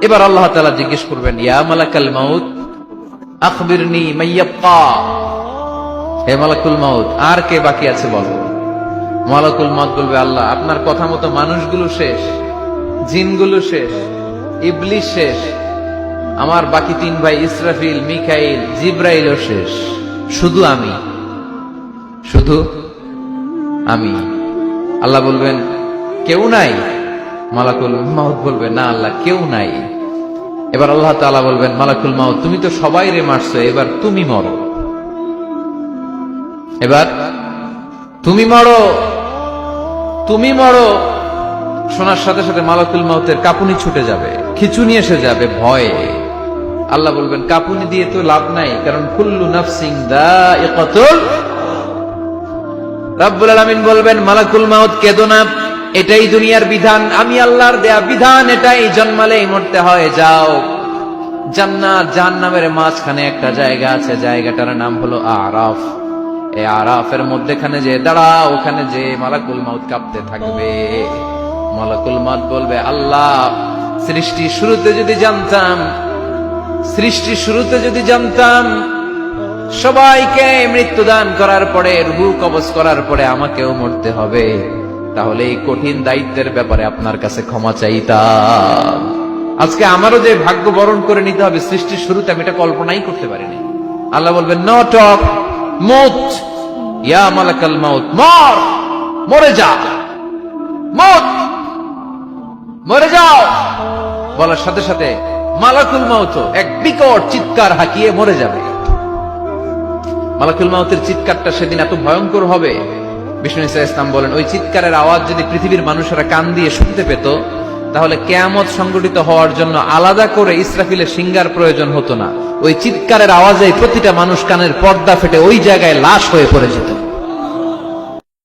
এবার আল্লাহ তাআলা জিজ্ঞেস করবেন, ইয়া মালাকাল মাউত আখবিরনি মাইয়াবকা। হে মালাকুল মাউত, আর কে বাকি আছে বলো। মালাকুল মাউত বলবে, আল্লাহ আপনার কথা মতো মানুষগুলো শেষ, জিনগুলো শেষ, ইবলিস শেষ, আমার বাকি 3 ভাই ইসরাফিল, মিকাইল, জিব্রাইলও শেষ, শুধু আমি, শুধু আমি। আল্লাহ বলবেন, কেউ নাই? মালাকুল মাউত বলবে, না আল্লাহ কেউ নাই। এবার আল্লাহ তাআলা বলবেন, মালাকুল মাউত তুমি তো সবাই রে মারছো, এবার তুমি মরো, এবার তুমি মরো, তুমি মরো। শোনার সাথে সাথে মালাকুল মাউতের কাঁপুনি ছুটে যাবে, খিঁচুনি এসে যাবে ভয়ে। আল্লাহ বলবেন, কাঁপুনি দিয়ে তো লাভ নাই, কারণ কুল্লু নাফসিন যায়িকাতুল। রব্বুল আলামিন বলবেন, মালাকুল মাউত কেঁদো না, এটাই দুনিয়ার বিধান, আমি আল্লাহর দেয়া বিধান, এটাই জন্মালেই মরতে হয়। যাও, জান্নাত জাহান্নামের মাঝখানে একটা জায়গা আছে, জায়গাটার নাম হলো আরাফ। এই আরাফের মধ্যখানে যে দাঁড়াও, ওখানে যে মালাকুল মাউত কাঁপতে থাকবে। মালাকুল মাউত বলবে, আল্লাহ সৃষ্টির শুরুতে যদি জানতাম, সৃষ্টির শুরুতে যদি জানতাম সবাইকে মৃত্যুদান করার পরে, রূহ কবজ করার পরে আমাকেও মরতে হবে, তাহলে এই কঠিন দায়িত্বের ব্যাপারে আপনার কাছে ক্ষমা চাইতাম। আজকে আমারও যে ভাগ্য বরণ করে নিতে হবে সৃষ্টির শুরুতে, আমি এটা কল্পনাই করতে পারিনি। আল্লাহ বলবেন, নো টক, মউত, ইয়া মালাকাল মাউত, মর, মরে যা, মউত, মরে যাও। বলার সাথে সাথে মালাকুল মাউত এক বিকট চিৎকার হাঁকিয়ে মরে যাবে। মালাকুল মাউতের চিৎকারটা সেদিন এত ভয়ঙ্কর হবে, বিষ্ণু ইসলাম বলেন, ওই চিৎকারের আওয়াজ যদি পৃথিবীর মানুষেরা কান দিয়ে শুনতে পেত, তাহলে কিয়ামত সংঘটিত হওয়ার জন্য আলাদা করে ইসরাফিলের সিঙ্গার প্রয়োজন হতো না। ওই চিৎকারের আওয়াজে প্রতিটা মানুষ কানের পর্দা ফেটে ওই জায়গায় লাশ হয়ে পড়ে যেত।